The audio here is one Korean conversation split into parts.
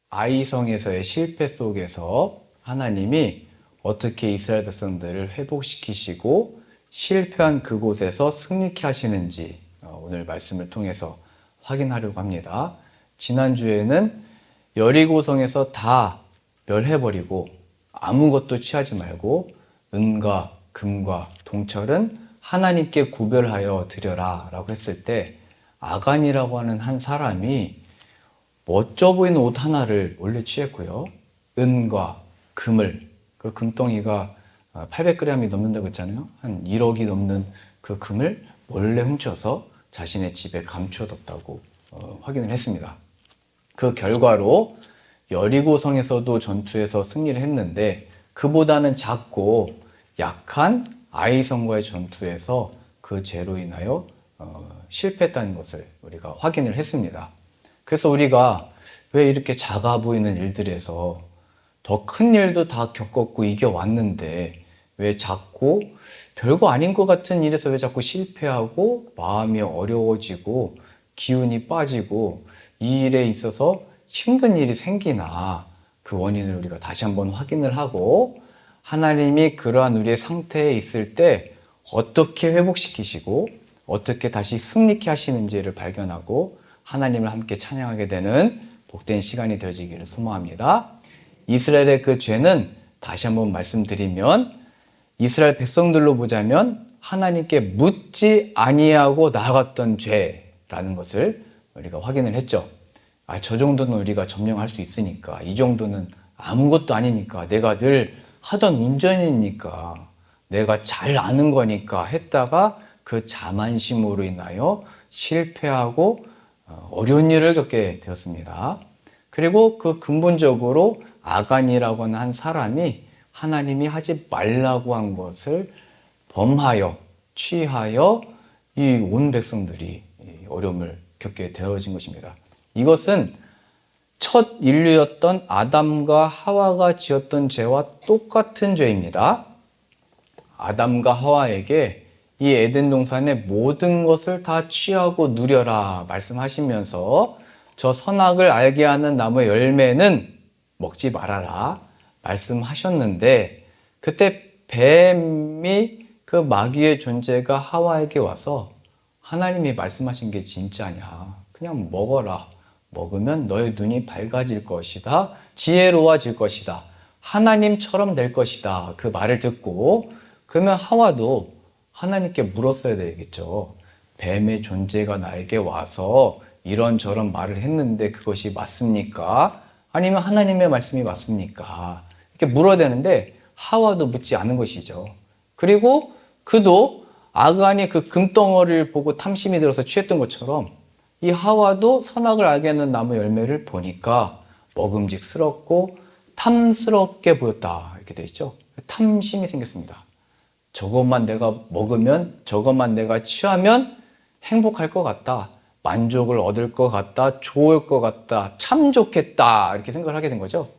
아이성에서의 실패 속에서 하나님이 어떻게 이스라엘 백성들을 회복시키시고 실패한 그곳에서 승리케 하시는지 오늘 말씀을 통해서 확인하려고 합니다. 지난주에는 여리고성에서 다 멸해버리고 아무것도 취하지 말고 은과 금과 동철은 하나님께 구별하여 드려라 라고 했을 때 아간이라고 하는 한 사람이 멋져 보이는 옷 하나를 원래 취했고요. 은과 금을, 그 금덩이가 800g이 넘는다고 했잖아요. 한 1억이 넘는 그 금을 몰래 훔쳐서 자신의 집에 감춰뒀다고 확인을 했습니다. 그 결과로 여리고성에서도 전투에서 승리를 했는데 그보다는 작고 약한 아이성과의 전투에서 그 죄로 인하여 실패했다는 것을 우리가 확인을 했습니다. 그래서 우리가 왜 이렇게 작아 보이는 일들에서 더 큰 일도 다 겪었고 이겨왔는데 왜 작고 별거 아닌 것 같은 일에서 왜 자꾸 실패하고 마음이 어려워지고 기운이 빠지고 이 일에 있어서 힘든 일이 생기나, 그 원인을 우리가 다시 한번 확인을 하고 하나님이 그러한 우리의 상태에 있을 때 어떻게 회복시키시고 어떻게 다시 승리케 하시는지를 발견하고 하나님을 함께 찬양하게 되는 복된 시간이 되어지기를 소망합니다. 이스라엘의 그 죄는 다시 한번 말씀드리면 이스라엘 백성들로 보자면 하나님께 묻지 아니하고 나아갔던 죄라는 것을 우리가 확인을 했죠. 저 정도는 우리가 점령할 수 있으니까, 이 정도는 아무것도 아니니까, 내가 늘 하던 운전이니까, 내가 잘 아는 거니까 했다가 그 자만심으로 인하여 실패하고 어려운 일을 겪게 되었습니다. 그리고 그 근본적으로 아간이라고 하는 한 사람이 하나님이 하지 말라고 한 것을 범하여 취하여 이 온 백성들이 어려움을 겪게 되어진 것입니다. 이것은 첫 인류였던 아담과 하와가 지었던 죄와 똑같은 죄입니다. 아담과 하와에게 이 에덴 동산의 모든 것을 다 취하고 누려라 말씀하시면서 저 선악을 알게 하는 나무의 열매는 먹지 말아라 말씀하셨는데, 그때 뱀이 그 마귀의 존재가 하와에게 와서 하나님이 말씀하신 게 진짜냐, 그냥 먹어라, 먹으면 너의 눈이 밝아질 것이다, 지혜로워질 것이다, 하나님처럼 될 것이다, 그 말을 듣고 그러면 하와도 하나님께 물었어야 되겠죠. 뱀의 존재가 나에게 와서 이런저런 말을 했는데 그것이 맞습니까? 아니면 하나님의 말씀이 맞습니까? 이렇게 물어야 되는데 하와도 묻지 않은 것이죠. 그리고 그도 아간이 그 금덩어리를 보고 탐심이 들어서 취했던 것처럼 이 하와도 선악을 알게 하는 나무 열매를 보니까 먹음직스럽고 탐스럽게 보였다, 이렇게 되어 있죠. 탐심이 생겼습니다. 저것만 내가 먹으면, 저것만 내가 취하면 행복할 것 같다, 만족을 얻을 것 같다, 좋을 것 같다, 참 좋겠다, 이렇게 생각을 하게 된 거죠.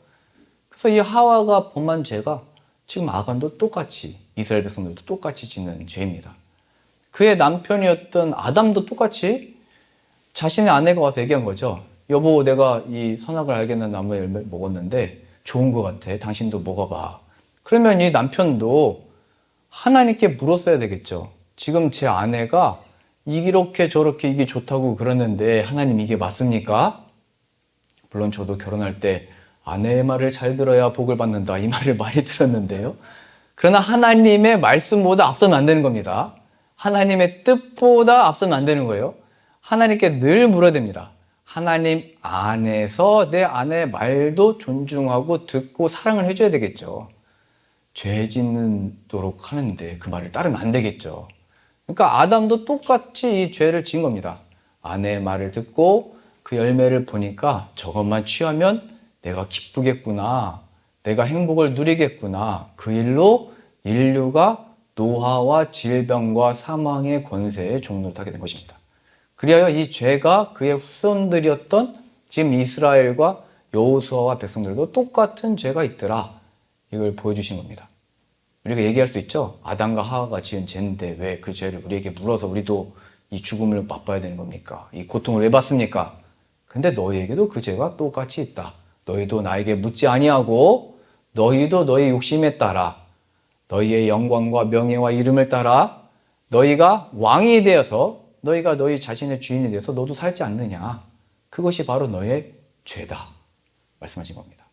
그래서 이 하와가 범한 죄가 지금 아간도 똑같이, 이스라엘 백성들도 똑같이 짓는 죄입니다. 그의 남편이었던 아담도 똑같이 자신의 아내가 와서 얘기한 거죠. 여보, 내가 이 선악을 알겠는 나무의 열매를 먹었는데 좋은 것 같아, 당신도 먹어봐. 그러면 이 남편도 하나님께 물었어야 되겠죠. 지금 제 아내가 이렇게 저렇게 이게 좋다고 그러는데 하나님 이게 맞습니까? 물론 저도 결혼할 때 아내의 말을 잘 들어야 복을 받는다, 이 말을 많이 들었는데요. 그러나 하나님의 말씀보다 앞서면 안 되는 겁니다. 하나님의 뜻보다 앞서면 안 되는 거예요. 하나님께 늘 물어야 됩니다. 하나님 안에서 내 아내의 말도 존중하고 듣고 사랑을 해줘야 되겠죠. 죄 짓도록 하는데 그 말을 따르면 안 되겠죠. 그러니까 아담도 똑같이 이 죄를 지은 겁니다. 아내의 말을 듣고 그 열매를 보니까 저것만 취하면 내가 기쁘겠구나, 내가 행복을 누리겠구나, 그 일로 인류가 노화와 질병과 사망의 권세에 종노릇하게 된 것입니다. 그리하여 이 죄가 그의 후손들이었던 지금 이스라엘과 여호수아와 백성들도 똑같은 죄가 있더라, 이걸 보여주신 겁니다. 우리가 얘기할 수 있죠. 아담과 하와가 지은 죄인데 왜 그 죄를 우리에게 물어서 우리도 이 죽음을 맛봐야 되는 겁니까? 이 고통을 왜 받습니까? 근데 너희에게도 그 죄가 똑같이 있다. 너희도 나에게 묻지 아니하고 너희도 너희 욕심에 따라 너희의 영광과 명예와 이름을 따라 너희가 왕이 되어서 너희가 너희 자신의 주인이 되어서 너도 살지 않느냐. 그것이 바로 너의 죄다. 말씀하신 겁니다.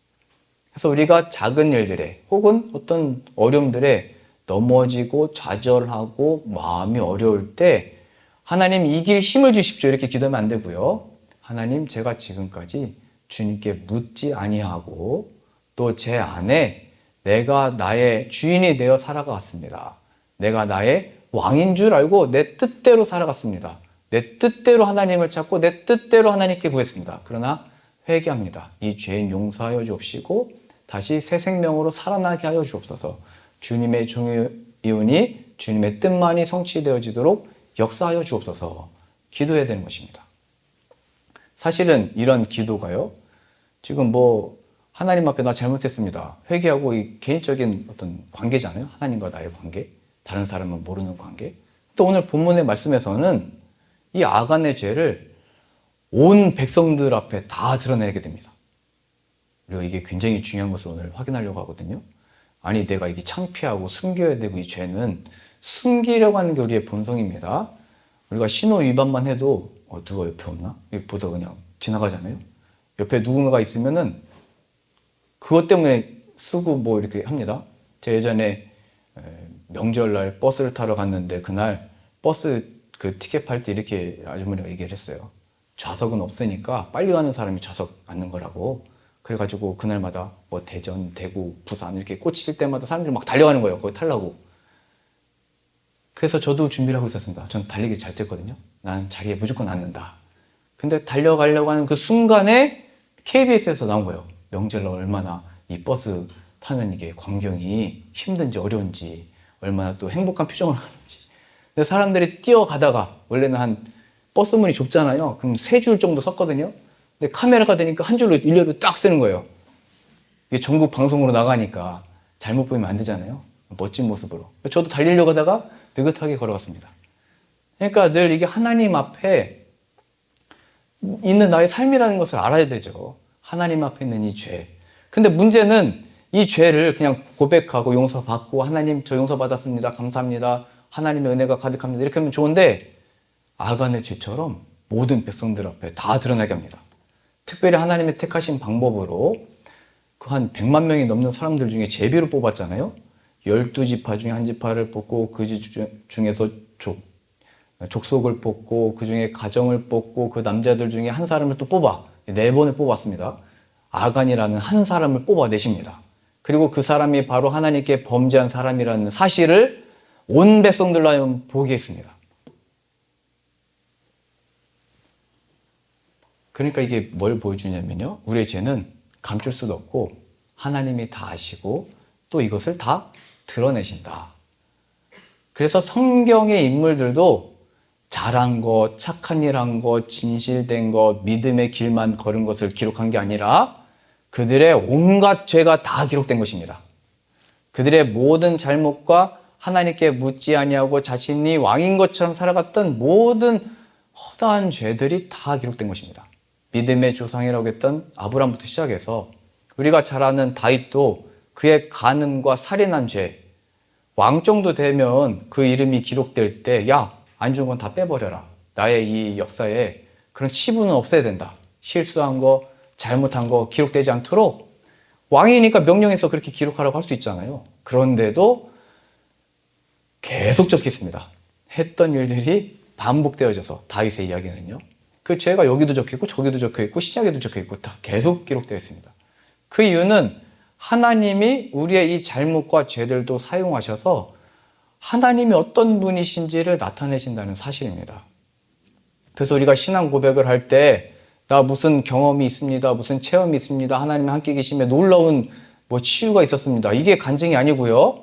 그래서 우리가 작은 일들에 혹은 어떤 어려움들에 넘어지고 좌절하고 마음이 어려울 때 하나님 이길 힘을 주십시오. 이렇게 기도하면 안 되고요. 하나님 제가 지금까지 주님께 묻지 아니하고 또 제 안에 내가 나의 주인이 되어 살아갔습니다. 내가 나의 왕인 줄 알고 내 뜻대로 살아갔습니다. 내 뜻대로 하나님을 찾고 내 뜻대로 하나님께 구했습니다. 그러나 회개합니다. 이 죄인 용서하여 주옵시고 다시 새 생명으로 살아나게 하여 주옵소서. 주님의 종이오니 주님의 뜻만이 성취되어지도록 역사하여 주옵소서. 기도해야 되는 것입니다. 사실은 이런 기도가요. 지금 하나님 앞에 나 잘못했습니다. 회개하고 이 개인적인 어떤 관계잖아요. 하나님과 나의 관계. 다른 사람은 모르는 관계. 또 오늘 본문의 말씀에서는 이 아간의 죄를 온 백성들 앞에 다 드러내게 됩니다. 그리고 이게 굉장히 중요한 것을 오늘 확인하려고 하거든요. 아니 내가 이게 창피하고 숨겨야 되고 이 죄는 숨기려고 하는 게 우리의 본성입니다. 우리가 신호 위반만 해도 누가 옆에 없나? 보다 그냥 지나가잖아요. 옆에 누군가가 있으면은 그것 때문에 쓰고 이렇게 합니다. 제가 예전에 명절날 버스를 타러 갔는데 그날 버스 그 티켓 팔 때 이렇게 아주머니가 얘기를 했어요. 좌석은 없으니까 빨리 가는 사람이 좌석 앉는 거라고. 그래가지고 그날마다 대전, 대구, 부산 이렇게 꽂힐 때마다 사람들이 막 달려가는 거예요. 거기 타려고. 그래서 저도 준비를 하고 있었습니다. 전 달리기 잘 뛰었거든요. 난 자리에 무조건 앉는다. 근데 달려가려고 하는 그 순간에 KBS에서 나온 거예요. 명절날 얼마나 이 버스 타는 이게 광경이 힘든지 어려운지, 얼마나 또 행복한 표정을 하는지. 근데 사람들이 뛰어가다가 원래는 버스 문이 좁잖아요. 그럼 3줄 정도 섰거든요. 근데 카메라가 되니까 한 줄로 일렬로 딱 쓰는 거예요. 이게 전국 방송으로 나가니까 잘못 보이면 안 되잖아요. 멋진 모습으로. 저도 달리려고 하다가 느긋하게 걸어갔습니다. 그러니까 늘 이게 하나님 앞에 있는 나의 삶이라는 것을 알아야 되죠. 하나님 앞에 있는 이 죄. 근데 문제는 이 죄를 그냥 고백하고 용서받고 하나님 저 용서받았습니다. 감사합니다. 하나님의 은혜가 가득합니다. 이렇게 하면 좋은데 아간의 죄처럼 모든 백성들 앞에 다 드러나게 합니다. 특별히 하나님의 택하신 방법으로 그 한 100만 명이 넘는 사람들 중에 제비를 뽑았잖아요. 12지파 중에 한 지파를 뽑고 그 중에서 족속을 뽑고 그 중에 가정을 뽑고 그 남자들 중에 한 사람을 또 뽑아 4번을 뽑았습니다. 아간이라는 한 사람을 뽑아내십니다. 그리고 그 사람이 바로 하나님께 범죄한 사람이라는 사실을 온 백성들로 보게 했습니다. 그러니까 이게 뭘 보여주냐면요. 우리의 죄는 감출 수도 없고 하나님이 다 아시고 또 이것을 다 드러내신다. 그래서 성경의 인물들도 잘한 것, 착한 일 한 것, 진실된 것, 믿음의 길만 걸은 것을 기록한 게 아니라 그들의 온갖 죄가 다 기록된 것입니다. 그들의 모든 잘못과 하나님께 묻지 아니하고 자신이 왕인 것처럼 살아갔던 모든 허다한 죄들이 다 기록된 것입니다. 믿음의 조상이라고 했던 아브라함부터 시작해서 우리가 잘 아는 다윗도 그의 간음과 살인한 죄, 왕 정도 되면 그 이름이 기록될 때 안 좋은 건 다 빼버려라. 나의 이 역사에 그런 치부는 없애야 된다. 실수한 거, 잘못한 거 기록되지 않도록 왕이니까 명령해서 그렇게 기록하라고 할 수 있잖아요. 그런데도 계속 적혀 있습니다. 했던 일들이 반복되어져서 다윗의 이야기는요. 그 죄가 여기도 적혀 있고 저기도 적혀 있고 신약에도 적혀 있고 다 계속 기록되어 있습니다. 그 이유는 하나님이 우리의 이 잘못과 죄들도 사용하셔서 하나님이 어떤 분이신지를 나타내신다는 사실입니다. 그래서 우리가 신앙 고백을 할 때 나 무슨 경험이 있습니다. 무슨 체험이 있습니다. 하나님이 함께 계심에 놀라운 치유가 있었습니다. 이게 간증이 아니고요.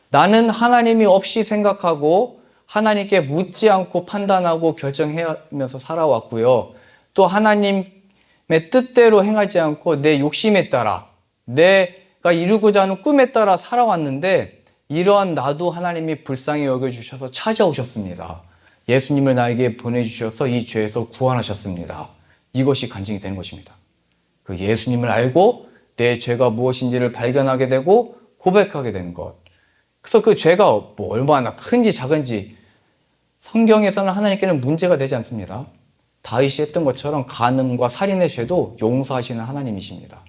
나는 하나님이 없이 생각하고 하나님께 묻지 않고 판단하고 결정하면서 살아왔고요. 또 하나님의 뜻대로 행하지 않고 내 욕심에 따라 내가 이루고자 하는 꿈에 따라 살아왔는데 이러한 나도 하나님이 불쌍히 여겨주셔서 찾아오셨습니다. 예수님을 나에게 보내주셔서 이 죄에서 구원하셨습니다. 이것이 간증이 되는 것입니다. 그 예수님을 알고 내 죄가 무엇인지를 발견하게 되고 고백하게 되는 것. 그래서 그 죄가 뭐 얼마나 큰지 작은지 성경에서는 하나님께는 문제가 되지 않습니다. 다윗이 했던 것처럼 간음과 살인의 죄도 용서하시는 하나님이십니다.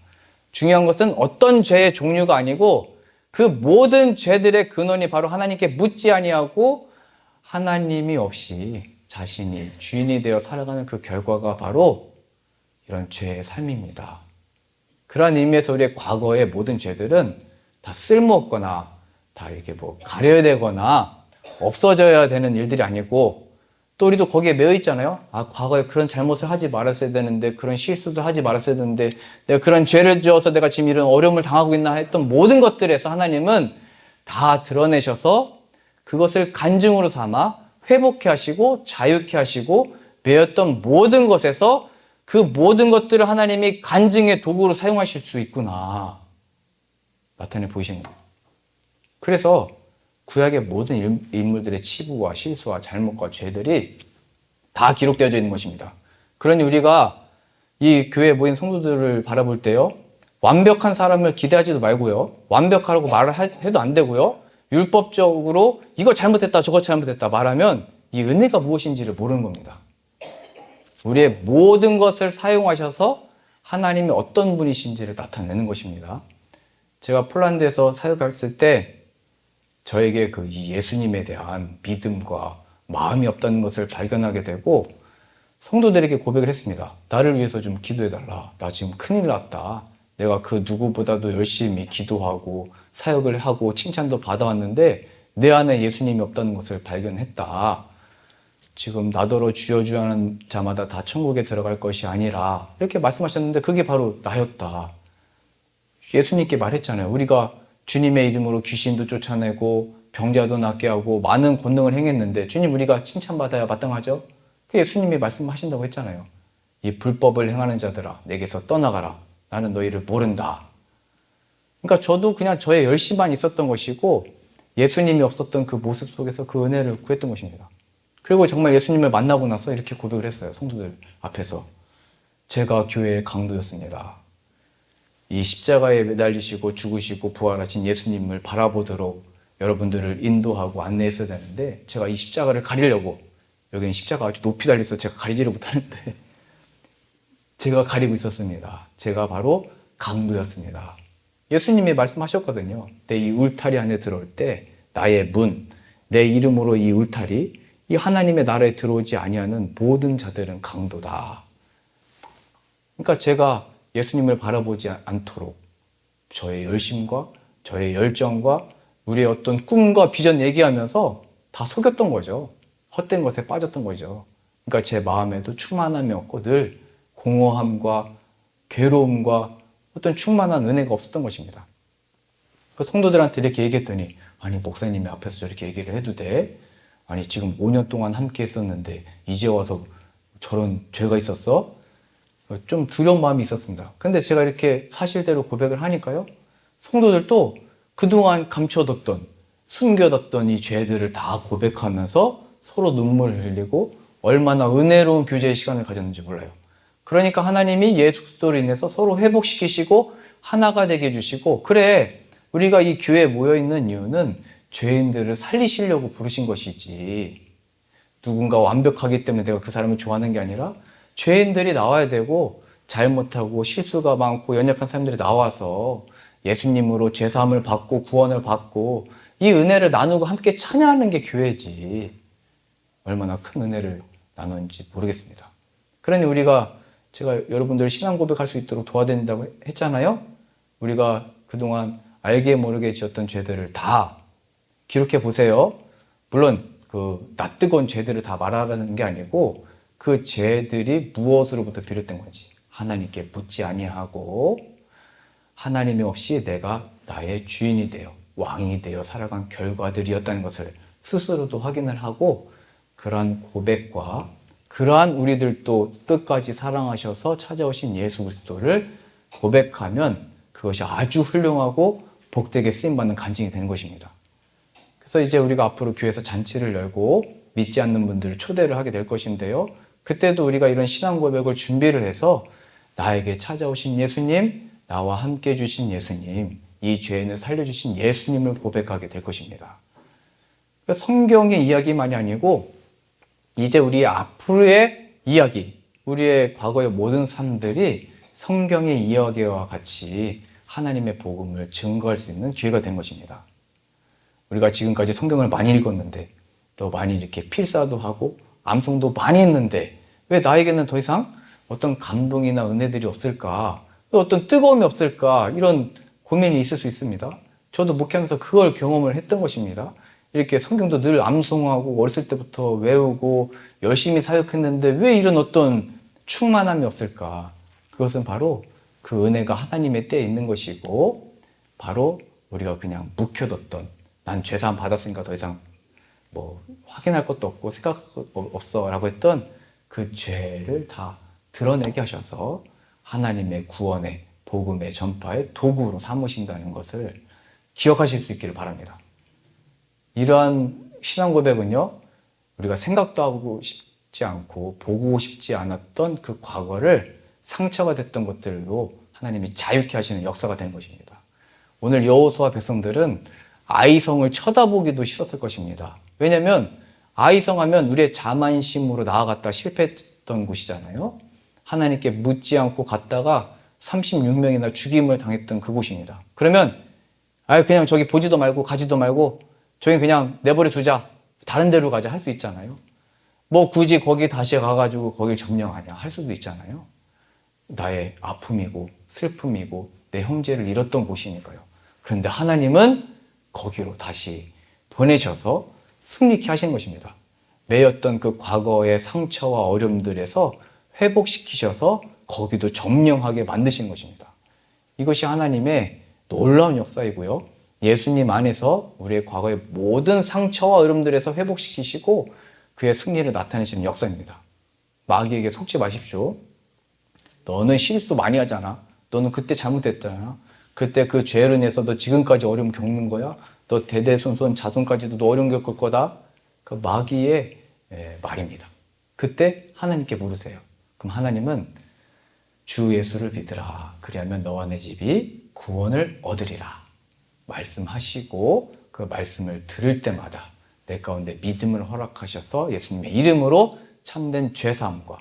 중요한 것은 어떤 죄의 종류가 아니고 그 모든 죄들의 근원이 바로 하나님께 묻지 아니하고 하나님이 없이 자신이 주인이 되어 살아가는 그 결과가 바로 이런 죄의 삶입니다. 그런 의미에서 우리의 과거의 모든 죄들은 다 쓸모없거나 다 이렇게 뭐 가려야 되거나 없어져야 되는 일들이 아니고 또 우리도 거기에 매여 있잖아요. 아, 과거에 그런 잘못을 하지 말았어야 되는데 그런 실수도 하지 말았어야 되는데 내가 그런 죄를 지어서 내가 지금 이런 어려움을 당하고 있나 했던 모든 것들에서 하나님은 다 드러내셔서 그것을 간증으로 삼아 회복해 하시고 자유케 하시고 매였던 모든 것에서 그 모든 것들을 하나님이 간증의 도구로 사용하실 수 있구나 나타내 보이시는 거예요. 그래서 구약의 모든 인물들의 치부와 실수와 잘못과 죄들이 다 기록되어져 있는 것입니다. 그러니 우리가 이 교회에 모인 성도들을 바라볼 때요, 완벽한 사람을 기대하지도 말고요, 완벽하라고 말을 해도 안 되고요, 율법적으로 이거 잘못했다 저거 잘못했다 말하면 이 은혜가 무엇인지를 모르는 겁니다. 우리의 모든 것을 사용하셔서 하나님이 어떤 분이신지를 나타내는 것입니다. 제가 폴란드에서 사역했을 때 저에게 그 예수님에 대한 믿음과 마음이 없다는 것을 발견하게 되고 성도들에게 고백을 했습니다. 나를 위해서 좀 기도해달라. 나 지금 큰일 났다. 내가 그 누구보다도 열심히 기도하고 사역을 하고 칭찬도 받아왔는데 내 안에 예수님이 없다는 것을 발견했다. 지금 나더러 주여 주여 하는 자마다 다 천국에 들어갈 것이 아니라 이렇게 말씀하셨는데 그게 바로 나였다. 예수님께 말했잖아요. 우리가 주님의 이름으로 귀신도 쫓아내고 병자도 낫게 하고 많은 권능을 행했는데 주님 우리가 칭찬받아야 마땅하죠? 예수님이 말씀하신다고 했잖아요. 이 불법을 행하는 자들아 내게서 떠나가라. 나는 너희를 모른다. 그러니까 저도 그냥 저의 열심만 있었던 것이고 예수님이 없었던 그 모습 속에서 그 은혜를 구했던 것입니다. 그리고 정말 예수님을 만나고 나서 이렇게 고백을 했어요. 성도들 앞에서. 제가 교회의 강도였습니다. 이 십자가에 매달리시고 죽으시고 부활하신 예수님을 바라보도록 여러분들을 인도하고 안내했어야 되는데 제가 이 십자가를 가리려고 여기는 십자가가 아주 높이 달려서 제가 가리지를 못하는데 제가 가리고 있었습니다. 제가 바로 강도였습니다. 예수님이 말씀하셨거든요. 내 이 울타리 안에 들어올 때 나의 문, 내 이름으로 이 울타리, 이 하나님의 나라에 들어오지 아니하는 모든 자들은 강도다. 그러니까 제가 예수님을 바라보지 않도록 저의 열심과 저의 열정과 우리의 어떤 꿈과 비전 얘기하면서 다 속였던 거죠. 헛된 것에 빠졌던 거죠. 그러니까 제 마음에도 충만함이 없고 늘 공허함과 괴로움과 어떤 충만한 은혜가 없었던 것입니다. 그 성도들한테 이렇게 얘기했더니 아니 목사님이 앞에서 저렇게 얘기를 해도 돼? 아니 지금 5년 동안 함께 했었는데 이제 와서 저런 죄가 있었어? 좀 두려운 마음이 있었습니다. 그런데 제가 이렇게 사실대로 고백을 하니까요. 성도들도 그동안 감춰뒀던 숨겨뒀던 이 죄들을 다 고백하면서 서로 눈물을 흘리고 얼마나 은혜로운 교제의 시간을 가졌는지 몰라요. 그러니까 하나님이 예수 그리스도로 인해서 서로 회복시키시고 하나가 되게 해주시고 그래 우리가 이 교회에 모여있는 이유는 죄인들을 살리시려고 부르신 것이지 누군가 완벽하기 때문에 내가 그 사람을 좋아하는 게 아니라 죄인들이 나와야 되고 잘못하고 실수가 많고 연약한 사람들이 나와서 예수님으로 죄사함을 받고 구원을 받고 이 은혜를 나누고 함께 찬양하는 게 교회지 얼마나 큰 은혜를 나누는지 모르겠습니다. 그러니 우리가 제가 여러분들 신앙 고백할 수 있도록 도와드린다고 했잖아요. 우리가 그동안 알게 모르게 지었던 죄들을 다 기록해 보세요. 물론 그 낯뜨거운 죄들을 다 말하라는 게 아니고 그 죄들이 무엇으로부터 비롯된 건지 하나님께 묻지 아니하고 하나님이 없이 내가 나의 주인이 되어 왕이 되어 살아간 결과들이었다는 것을 스스로도 확인을 하고 그러한 고백과 그러한 우리들도 끝까지 사랑하셔서 찾아오신 예수 그리스도를 고백하면 그것이 아주 훌륭하고 복되게 쓰임받는 간증이 되는 것입니다. 그래서 이제 우리가 앞으로 교회에서 잔치를 열고 믿지 않는 분들을 초대를 하게 될 것인데요. 그때도 우리가 이런 신앙 고백을 준비를 해서 나에게 찾아오신 예수님, 나와 함께 해주신 예수님, 이 죄인을 살려주신 예수님을 고백하게 될 것입니다. 성경의 이야기만이 아니고 이제 우리의 앞으로의 이야기, 우리의 과거의 모든 삶들이 성경의 이야기와 같이 하나님의 복음을 증거할 수 있는 기회가 된 것입니다. 우리가 지금까지 성경을 많이 읽었는데 또 많이 이렇게 필사도 하고 암송도 많이 했는데 왜 나에게는 더 이상 어떤 감동이나 은혜들이 없을까? 왜 어떤 뜨거움이 없을까? 이런 고민이 있을 수 있습니다. 저도 목회하면서 그걸 경험을 했던 것입니다. 이렇게 성경도 늘 암송하고 어렸을 때부터 외우고 열심히 사역했는데 왜 이런 어떤 충만함이 없을까? 그것은 바로 그 은혜가 하나님의 때에 있는 것이고 바로 우리가 그냥 묵혀뒀던 난 죄사함 받았으니까 더 이상 뭐 확인할 것도 없고 생각할 것도 없어 라고 했던 그 죄를 다 드러내게 하셔서 하나님의 구원의 복음의 전파의 도구로 삼으신다는 것을 기억하실 수 있기를 바랍니다. 이러한 신앙 고백은요, 우리가 생각도 하고 싶지 않고 보고 싶지 않았던 그 과거를 상처가 됐던 것들로 하나님이 자유케 하시는 역사가 된 것입니다. 오늘 여호수아 백성들은 아이성을 쳐다보기도 싫었을 것입니다. 왜냐하면 아이성 하면 우리의 자만심으로 나아갔다 실패했던 곳이잖아요. 하나님께 묻지 않고 갔다가 36명이나 죽임을 당했던 그곳입니다. 그러면 그냥 저기 보지도 말고 가지도 말고 저기 그냥 내버려 두자, 다른 데로 가자 할 수 있잖아요. 뭐 굳이 거기 다시 가가지고 거길 점령하냐 할 수도 있잖아요. 나의 아픔이고 슬픔이고 내 형제를 잃었던 곳이니까요. 그런데 하나님은 거기로 다시 보내셔서 승리케 하신 것입니다. 매였던 그 과거의 상처와 어려움들에서 회복시키셔서 거기도 점령하게 만드신 것입니다. 이것이 하나님의 놀라운 역사이고요. 예수님 안에서 우리의 과거의 모든 상처와 어려움들에서 회복시키시고 그의 승리를 나타내시는 역사입니다. 마귀에게 속지 마십시오. 너는 실수 많이 하잖아. 너는 그때 잘못했잖아. 그때 그 죄로 인해서 너 지금까지 어려움 겪는 거야. 너 대대손손 자손까지도 너 어려움 겪을 거다. 그 마귀의 말입니다. 그때 하나님께 물으세요. 그럼 하나님은 주 예수를 믿으라. 그리하면 너와 내 집이 구원을 얻으리라. 말씀하시고 그 말씀을 들을 때마다 내 가운데 믿음을 허락하셔서 예수님의 이름으로 참된 죄사함과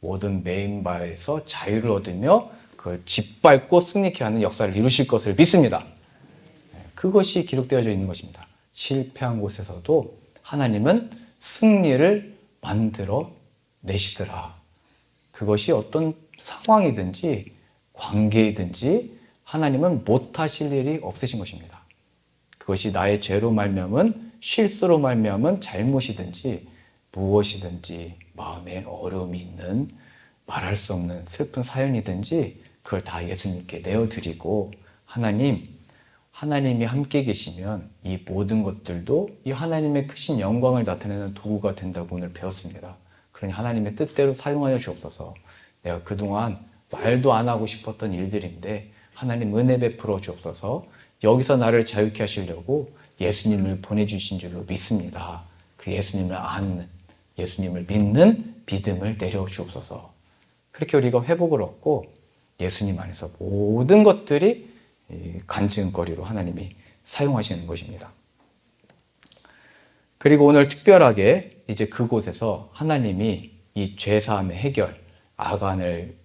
모든 매인 바에서 자유를 얻으며 그걸 짓밟고 승리케 하는 역사를 이루실 것을 믿습니다. 그것이 기록되어져 있는 것입니다. 실패한 곳에서도 하나님은 승리를 만들어 내시더라. 그것이 어떤 상황이든지 관계이든지 하나님은 못하실 일이 없으신 것입니다. 그것이 나의 죄로 말미암은 실수로 말미암은 잘못이든지 무엇이든지 마음에 어려움이 있는 말할 수 없는 슬픈 사연이든지 그걸 다 예수님께 내어드리고 하나님이 함께 계시면 이 모든 것들도 이 하나님의 크신 영광을 나타내는 도구가 된다고 오늘 배웠습니다. 그러니 하나님의 뜻대로 사용하여 주옵소서. 내가 그동안 말도 안 하고 싶었던 일들인데 하나님 은혜 베풀어 주옵소서. 여기서 나를 자유케 하시려고 예수님을 보내주신 줄로 믿습니다. 그 예수님을 아는, 예수님을 믿는 믿음을 내려 주옵소서. 그렇게 우리가 회복을 얻고 예수님 안에서 모든 것들이 간증거리로 하나님이 사용하시는 것입니다. 그리고 오늘 특별하게 이제 그곳에서 하나님이 이 죄사함의 해결, 아간을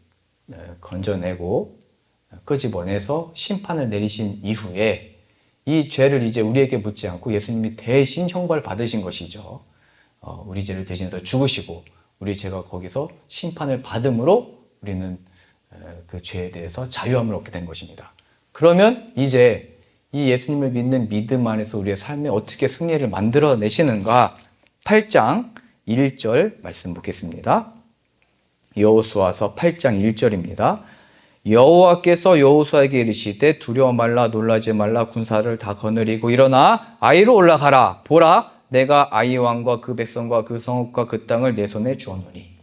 건져내고 끄집어내서 심판을 내리신 이후에 이 죄를 이제 우리에게 묻지 않고 예수님이 대신 형벌 받으신 것이죠. 우리 죄를 대신해서 죽으시고 우리 죄가 거기서 심판을 받음으로 우리는 그 죄에 대해서 자유함을 얻게 된 것입니다. 그러면 이제 이 예수님을 믿는 믿음 안에서 우리의 삶에 어떻게 승리를 만들어내시는가? 8장 1절 말씀 보겠습니다. 여호수아서 8장 1절입니다. 여호와께서 여호수아에게 이르시되 두려워 말라 놀라지 말라 군사를 다 거느리고 일어나 아이로 올라가라. 보라 내가 아이 왕과 그 백성과 그 성읍과 그 땅을 내 손에 주었노니.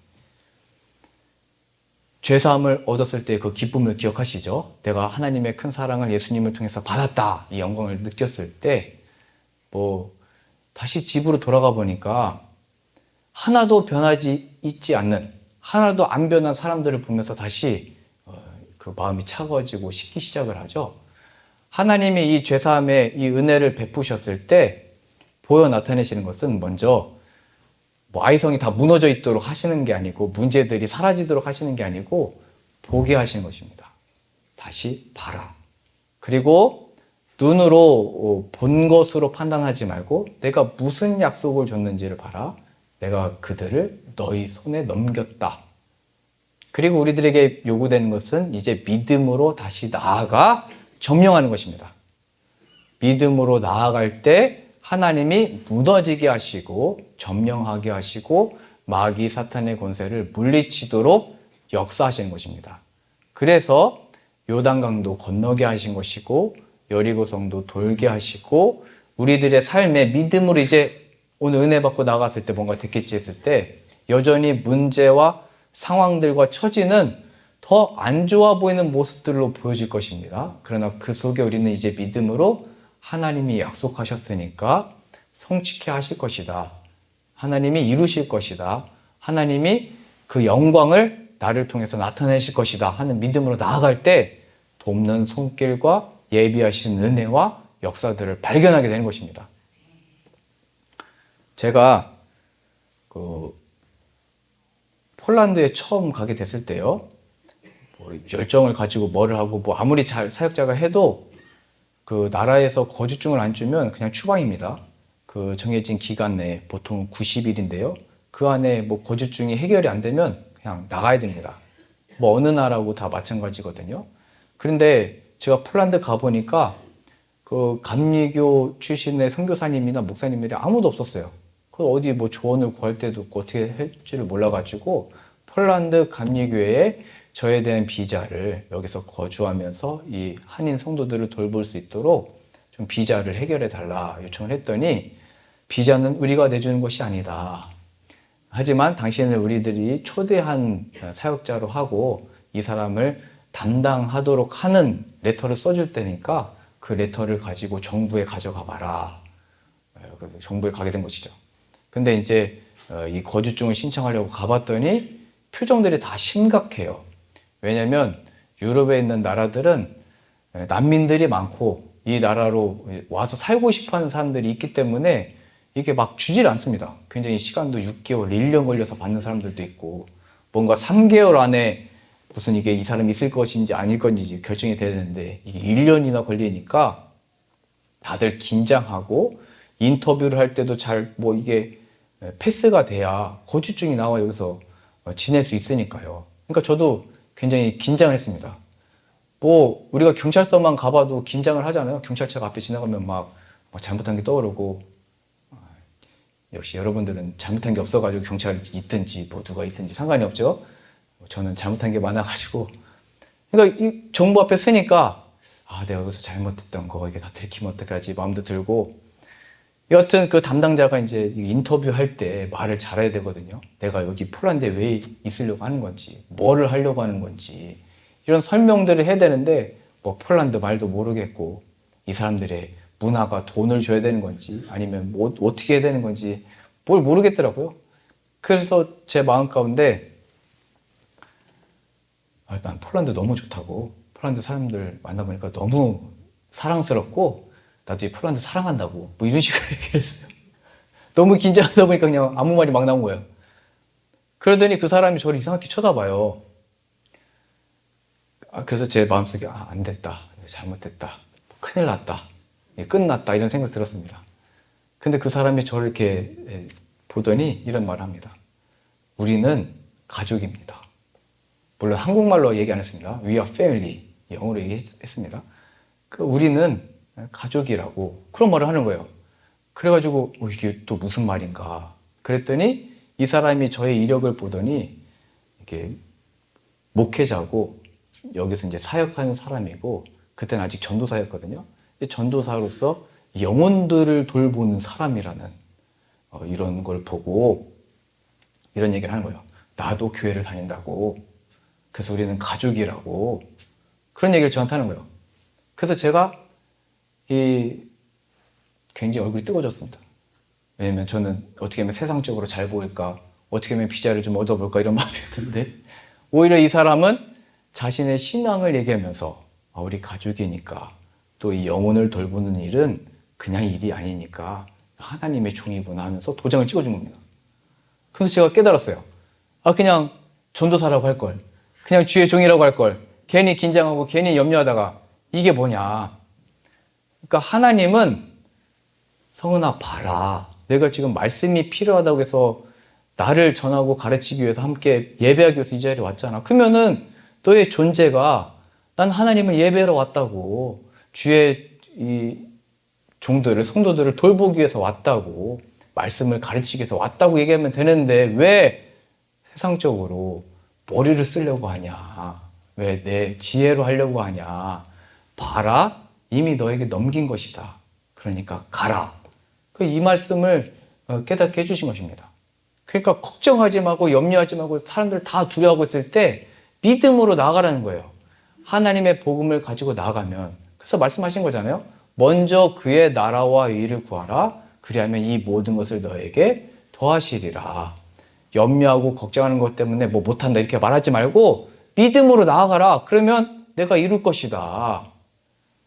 죄사함을 얻었을 때 그 기쁨을 기억하시죠? 내가 하나님의 큰 사랑을 예수님을 통해서 받았다. 이 영광을 느꼈을 때 다시 집으로 돌아가 보니까 하나도 변하지 있지 않는, 하나도 안 변한 사람들을 보면서 다시 그 마음이 차가워지고 식기 시작을 하죠. 하나님이 이 죄사함의 이 은혜를 베푸셨을 때 보여 나타내시는 것은 먼저 뭐 아이성이 다 무너져 있도록 하시는 게 아니고 문제들이 사라지도록 하시는 게 아니고 보게 하시는 것입니다. 다시 봐라. 그리고 눈으로 본 것으로 판단하지 말고 내가 무슨 약속을 줬는지를 봐라. 내가 그들을 너희 손에 넘겼다. 그리고 우리들에게 요구되는 것은 이제 믿음으로 다시 나아가 점령하는 것입니다. 믿음으로 나아갈 때 하나님이 무너지게 하시고 점령하게 하시고 마귀 사탄의 권세를 물리치도록 역사하시는 것입니다. 그래서 요단강도 건너게 하신 것이고 여리고성도 돌게 하시고 우리들의 삶에 믿음으로 이제 오늘 은혜 받고 나갔을 때 뭔가 됐겠지 했을 때 여전히 문제와 상황들과 처지는 더 안 좋아 보이는 모습들로 보여질 것입니다. 그러나 그 속에 우리는 이제 믿음으로 하나님이 약속하셨으니까 성취케 하실 것이다. 하나님이 이루실 것이다. 하나님이 그 영광을 나를 통해서 나타내실 것이다 하는 믿음으로 나아갈 때 돕는 손길과 예비하신 은혜와 역사들을 발견하게 되는 것입니다. 제가 폴란드에 처음 가게 됐을 때요, 뭐 열정을 가지고 뭐를 하고 뭐 아무리 잘 사역자가 해도 그 나라에서 거주증을 안 주면 그냥 추방입니다. 그 정해진 기간 내에 보통 90일인데요. 그 안에 뭐 거주증이 해결이 안 되면 그냥 나가야 됩니다. 뭐 어느 나라고 다 마찬가지거든요. 그런데 제가 폴란드 가보니까 그 감리교 출신의 선교사님이나 목사님들이 아무도 없었어요. 그 어디 뭐 조언을 구할 때도 없고 어떻게 할지를 몰라가지고 폴란드 감리교회에 저에 대한 비자를 여기서 거주하면서 이 한인 성도들을 돌볼 수 있도록 좀 비자를 해결해 달라 요청을 했더니 비자는 우리가 내주는 것이 아니다. 하지만 당신을 우리들이 초대한 사역자로 하고 이 사람을 담당하도록 하는 레터를 써줄 테니까 그 레터를 가지고 정부에 가져가 봐라. 정부에 가게 된 것이죠. 근데 이제 이 거주증을 신청하려고 가봤더니 표정들이 다 심각해요. 왜냐면 유럽에 있는 나라들은 난민들이 많고 이 나라로 와서 살고 싶어하는 사람들이 있기 때문에 이게 막 주질 않습니다. 굉장히 시간도 6개월, 1년 걸려서 받는 사람들도 있고 뭔가 3개월 안에 무슨 이게 이 사람이 있을 것인지 아닐 것인지 결정이 돼야 되는데 이게 1년이나 걸리니까 다들 긴장하고 인터뷰를 할 때도 잘 뭐 이게 패스가 돼야 거주증이 나와 여기서 지낼 수 있으니까요. 그러니까 저도 굉장히 긴장을 했습니다. 뭐 우리가 경찰서만 가봐도 긴장을 하잖아요. 경찰차가 앞에 지나가면 막 잘못한 게 떠오르고 역시 여러분들은 잘못한 게 없어가지고 경찰이 있든지 뭐 누가 있든지 상관이 없죠. 저는 잘못한 게 많아가지고 그러니까 이 정부 앞에 서니까 내가 여기서 잘못했던 거 이게 다 들키면 어떡하지 마음도 들고 여하튼 그 담당자가 이제 인터뷰할 때 말을 잘해야 되거든요. 내가 여기 폴란드에 왜 있으려고 하는 건지, 뭐를 하려고 하는 건지 이런 설명들을 해야 되는데 뭐 폴란드 말도 모르겠고 이 사람들의 문화가 돈을 줘야 되는 건지 아니면 뭐 어떻게 해야 되는 건지 뭘 모르겠더라고요. 그래서 제 마음 가운데 난 폴란드 너무 좋다고 폴란드 사람들 만나보니까 너무 사랑스럽고 나도 이 폴란드 사랑한다고 뭐 이런 식으로 얘기했어요. 너무 긴장하다 보니까 그냥 아무 말이 막 나온 거예요. 그러더니 그 사람이 저를 이상하게 쳐다봐요. 그래서 제 마음속에 안 됐다, 잘못됐다, 큰일 났다, 끝났다 이런 생각 들었습니다. 근데 그 사람이 저를 이렇게 보더니 이런 말을 합니다. 우리는 가족입니다. 물론 한국말로 얘기 안 했습니다. We are family. 영어로 얘기했습니다. 우리는 가족이라고 그런 말을 하는 거예요. 그래가지고 이게 또 무슨 말인가 그랬더니 이 사람이 저의 이력을 보더니 이게 목회자고 여기서 이제 사역하는 사람이고 그때는 아직 전도사였거든요. 전도사로서 영혼들을 돌보는 사람이라는 이런 걸 보고 이런 얘기를 하는 거예요. 나도 교회를 다닌다고. 그래서 우리는 가족이라고 그런 얘기를 저한테 하는 거예요. 그래서 제가 굉장히 얼굴이 뜨거워졌습니다. 왜냐면 저는 어떻게 하면 세상적으로 잘 보일까, 어떻게 하면 비자를 좀 얻어볼까 이런 마음이었는데 오히려 이 사람은 자신의 신앙을 얘기하면서 우리 가족이니까 또 이 영혼을 돌보는 일은 그냥 일이 아니니까 하나님의 종이구나 하면서 도장을 찍어준 겁니다. 그래서 제가 깨달았어요. 그냥 전도사라고 할 걸. 그냥 주의 종이라고 할 걸. 괜히 긴장하고 괜히 염려하다가 이게 뭐냐. 그러니까 하나님은 성은아 봐라. 내가 지금 말씀이 필요하다고 해서 나를 전하고 가르치기 위해서 함께 예배하기 위해서 이 자리에 왔잖아. 그러면은 너의 존재가 난 하나님을 예배하러 왔다고. 주의 이 종들을, 성도들을 돌보기 위해서 왔다고. 말씀을 가르치기 위해서 왔다고 얘기하면 되는데 왜 세상적으로 머리를 쓰려고 하냐. 왜 내 지혜로 하려고 하냐. 봐라. 이미 너에게 넘긴 것이다. 그러니까 가라. 이 말씀을 깨닫게 해주신 것입니다. 그러니까 걱정하지 말고 염려하지 말고 사람들 다 두려워하고 있을 때 믿음으로 나아가라는 거예요. 하나님의 복음을 가지고 나아가면. 그래서 말씀하신 거잖아요. 먼저 그의 나라와 의를 구하라. 그리하면 이 모든 것을 너에게 더하시리라. 염려하고 걱정하는 것 때문에 뭐 못한다 이렇게 말하지 말고 믿음으로 나아가라. 그러면 내가 이룰 것이다.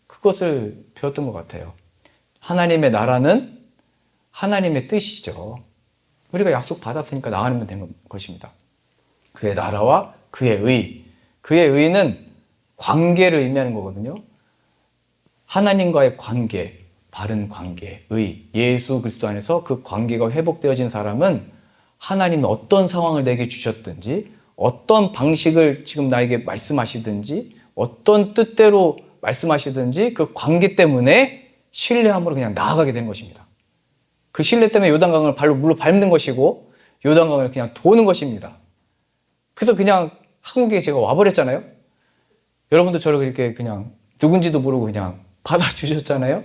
그것을 배웠던 것 같아요. 하나님의 나라는 하나님의 뜻이죠. 우리가 약속 받았으니까 나가면 되는 것입니다. 그의 나라와 그의 의. 그의 의는 관계를 의미하는 거거든요. 하나님과의 관계, 바른 관계, 의. 예수 그리스도 안에서 그 관계가 회복되어진 사람은 하나님이 어떤 상황을 내게 주셨든지 어떤 방식을 지금 나에게 말씀하시든지 어떤 뜻대로 말씀하시든지 그 관계 때문에 신뢰함으로 그냥 나아가게 되는 것입니다. 그 신뢰 때문에 요단강을 발로 물로 밟는 것이고 요단강을 그냥 도는 것입니다. 그래서 그냥 한국에 제가 와버렸잖아요. 여러분도 저를 그렇게 그냥 누군지도 모르고 그냥 받아주셨잖아요.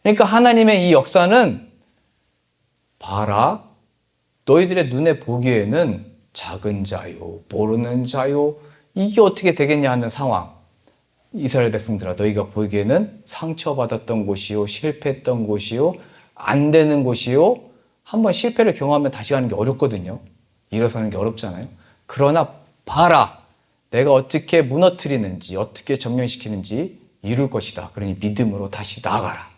그러니까 하나님의 이 역사는 봐라. 너희들의 눈에 보기에는 작은 자요, 모르는 자요, 이게 어떻게 되겠냐 하는 상황. 이스라엘 백성들아, 너희가 보기에는 상처받았던 곳이요, 실패했던 곳이요, 안 되는 곳이요. 한번 실패를 경험하면 다시 가는 게 어렵거든요. 일어서는 게 어렵잖아요. 그러나 봐라. 내가 어떻게 무너뜨리는지, 어떻게 점령시키는지 이룰 것이다. 그러니 믿음으로 다시 나아가라.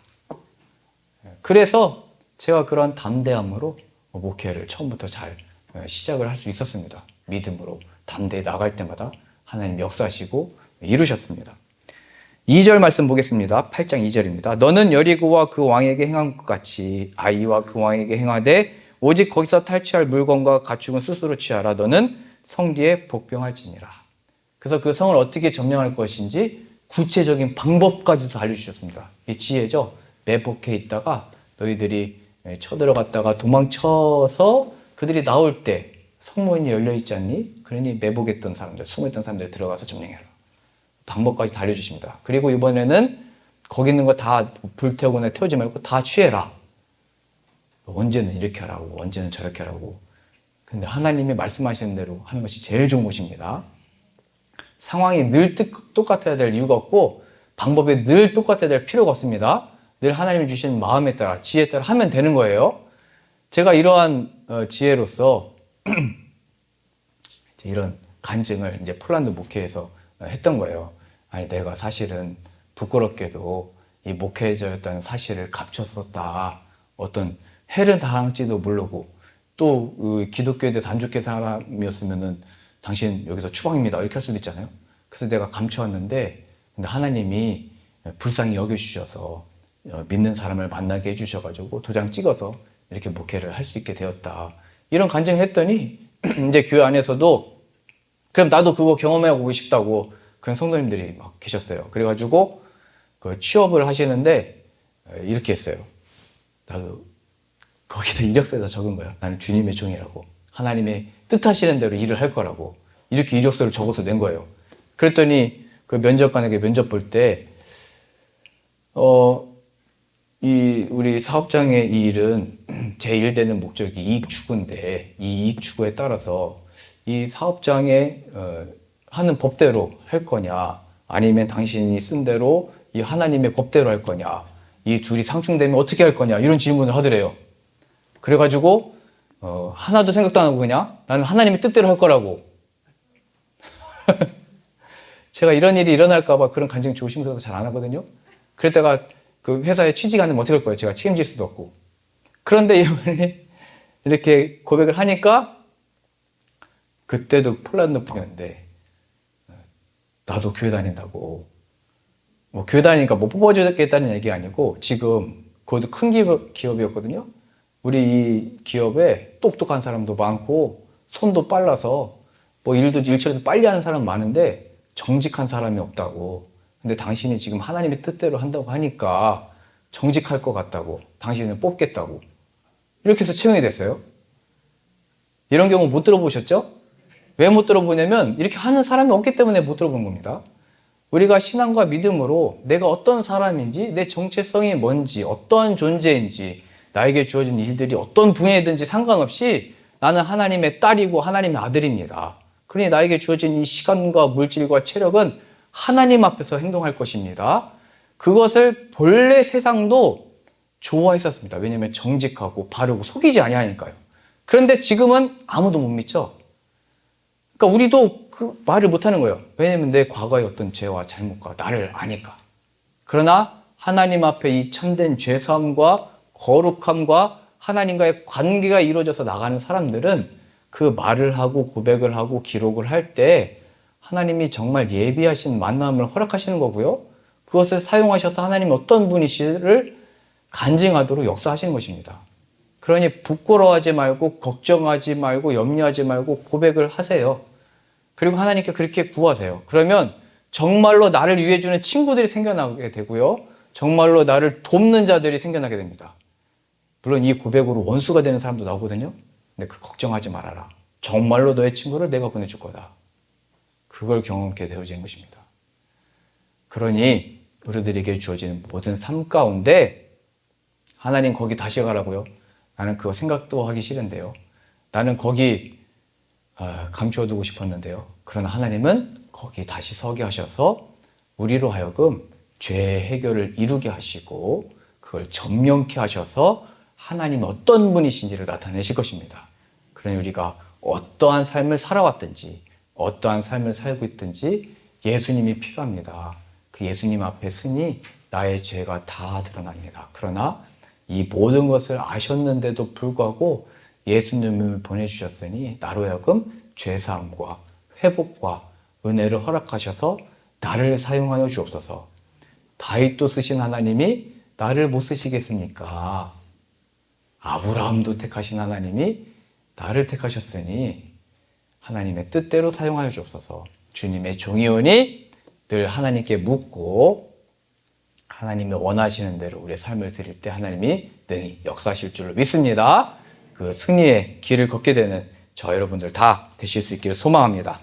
그래서 제가 그런 담대함으로 목회를 처음부터 잘 시작을 할 수 있었습니다. 믿음으로 담대히 나갈 때마다 하나님 역사하시고 이루셨습니다. 2절 말씀 보겠습니다. 8장 2절입니다. 너는 여리고와 그 왕에게 행한 것 같이 아이와 그 왕에게 행하되 오직 거기서 탈취할 물건과 가축은 스스로 취하라. 너는 성뒤에 복병할지니라. 그래서 그 성을 어떻게 점령할 것인지 구체적인 방법까지도 알려주셨습니다. 이 지혜죠. 매복해 있다가 너희들이 쳐들어갔다가 도망쳐서 그들이 나올 때 성문이 열려있지 않니? 그러니 매복했던 사람들, 숨어있던 사람들 들어가서 점령해라. 방법까지 다 알려주십니다. 그리고 이번에는 거기 있는 거 다 불태우거나 태우지 말고 다 취해라. 언제는 이렇게 하라고, 언제는 저렇게 하라고. 근데 하나님이 말씀하시는 대로 하는 것이 제일 좋은 것입니다. 상황이 늘 똑같아야 될 이유가 없고 방법이 늘 똑같아야 될 필요가 없습니다. 늘 하나님이 주신 마음에 따라, 지혜에 따라 하면 되는 거예요. 제가 이러한 지혜로서 이런 간증을 이제 폴란드 목회에서 했던 거예요. 아니, 내가 사실은 부끄럽게도 이 목회자였다는 사실을 감췄었다. 어떤 해를 당할지도 모르고 또 기독교에 대해서 안 좋게 사람이었으면은 당신 여기서 추방입니다. 이렇게 할 수도 있잖아요. 그래서 내가 감춰왔는데 근데 하나님이 불쌍히 여겨주셔서 믿는 사람을 만나게 해주셔가지고 도장 찍어서 이렇게 목회를 할 수 있게 되었다. 이런 간증을 했더니 이제 교회 안에서도 그럼 나도 그거 경험해보고 싶다고 그런 성도님들이 막 계셨어요. 그래가지고 그 취업을 하시는데 이렇게 했어요. 나도 거기다 이력서에다 적은 거야. 나는 주님의 종이라고. 하나님의 뜻하시는 대로 일을 할 거라고. 이렇게 이력서를 적어서 낸 거예요. 그랬더니 그 면접관에게 면접 볼 때, 우리 사업장의 이 일은 제1되는 목적이 이익 추구인데, 이 이익 추구에 따라서 이 사업장에 하는 법대로 할 거냐, 아니면 당신이 쓴 대로 이 하나님의 법대로 할 거냐, 이 둘이 상충되면 어떻게 할 거냐, 이런 질문을 하더래요. 그래가지고, 하나도 생각도 안 하고 그냥 나는 하나님의 뜻대로 할 거라고. 제가 이런 일이 일어날까봐 그런 간증 조심스러워서 잘 안 하거든요. 그랬다가 그 회사에 취직 안 되면 어떻게 할 거예요? 제가 책임질 수도 없고. 그런데 이분이 이렇게 고백을 하니까 그때도 폴란드 분이었는데 나도 교회 다닌다고. 뭐 교회 다니니까 뭐 뽑아주겠다는 얘기 아니고 지금 그것도 큰 기업이었거든요. 우리 이 기업에 똑똑한 사람도 많고 손도 빨라서 뭐 일처리도 빨리 하는 사람 많은데 정직한 사람이 없다고. 근데 당신이 지금 하나님의 뜻대로 한다고 하니까 정직할 것 같다고. 당신을 뽑겠다고. 이렇게 해서 채용이 됐어요. 이런 경우 못 들어보셨죠? 왜 못 들어보냐면 이렇게 하는 사람이 없기 때문에 못 들어본 겁니다. 우리가 신앙과 믿음으로 내가 어떤 사람인지, 내 정체성이 뭔지, 어떠한 존재인지, 나에게 주어진 일들이 어떤 분야이든지 상관없이 나는 하나님의 딸이고 하나님의 아들입니다. 그러니 나에게 주어진 이 시간과 물질과 체력은 하나님 앞에서 행동할 것입니다. 그것을 본래 세상도 좋아했었습니다. 왜냐하면 정직하고 바르고 속이지 아니하니까요. 그런데 지금은 아무도 못 믿죠. 그러니까 우리도 그 말을 못하는 거예요. 왜냐하면 내 과거의 어떤 죄와 잘못과 나를 아니까. 그러나 하나님 앞에 이 참된 죄사함과 거룩함과 하나님과의 관계가 이루어져서 나가는 사람들은 그 말을 하고 고백을 하고 기록을 할 때 하나님이 정말 예비하신 만남을 허락하시는 거고요. 그것을 사용하셔서 하나님이 어떤 분이시를 간증하도록 역사하시는 것입니다. 그러니 부끄러워하지 말고 걱정하지 말고 염려하지 말고 고백을 하세요. 그리고 하나님께 그렇게 구하세요. 그러면 정말로 나를 위해주는 친구들이 생겨나게 되고요. 정말로 나를 돕는 자들이 생겨나게 됩니다. 물론 이 고백으로 원수가 되는 사람도 나오거든요. 근데 그 걱정하지 말아라. 정말로 너의 친구를 내가 보내줄 거다. 그걸 경험하게 되어지는 것입니다. 그러니 우리들에게 주어지는 모든 삶 가운데 하나님 거기 다시 가라고요? 나는 그거 생각도 하기 싫은데요. 나는 거기 감추어두고 싶었는데요. 그러나 하나님은 거기 다시 서게 하셔서 우리로 하여금 죄 해결을 이루게 하시고 그걸 점령케 하셔서 하나님이 어떤 분이신지를 나타내실 것입니다. 그러니 우리가 어떠한 삶을 살아왔든지 어떠한 삶을 살고 있든지 예수님이 필요합니다. 그 예수님 앞에 쓰니 나의 죄가 다 드러납니다. 그러나 이 모든 것을 아셨는데도 불구하고 예수님을 보내주셨으니 나로 하여금 죄사함과 회복과 은혜를 허락하셔서 나를 사용하여 주옵소서. 다윗도 쓰신 하나님이 나를 못 쓰시겠습니까? 아브라함도 택하신 하나님이 나를 택하셨으니 하나님의 뜻대로 사용하여 주옵소서. 주님의 종이오니 늘 하나님께 묻고 하나님이 원하시는 대로 우리의 삶을 드릴 때 하나님이 능히 역사하실 줄로 믿습니다. 그 승리의 길을 걷게 되는 저 여러분들 다 되실 수 있기를 소망합니다.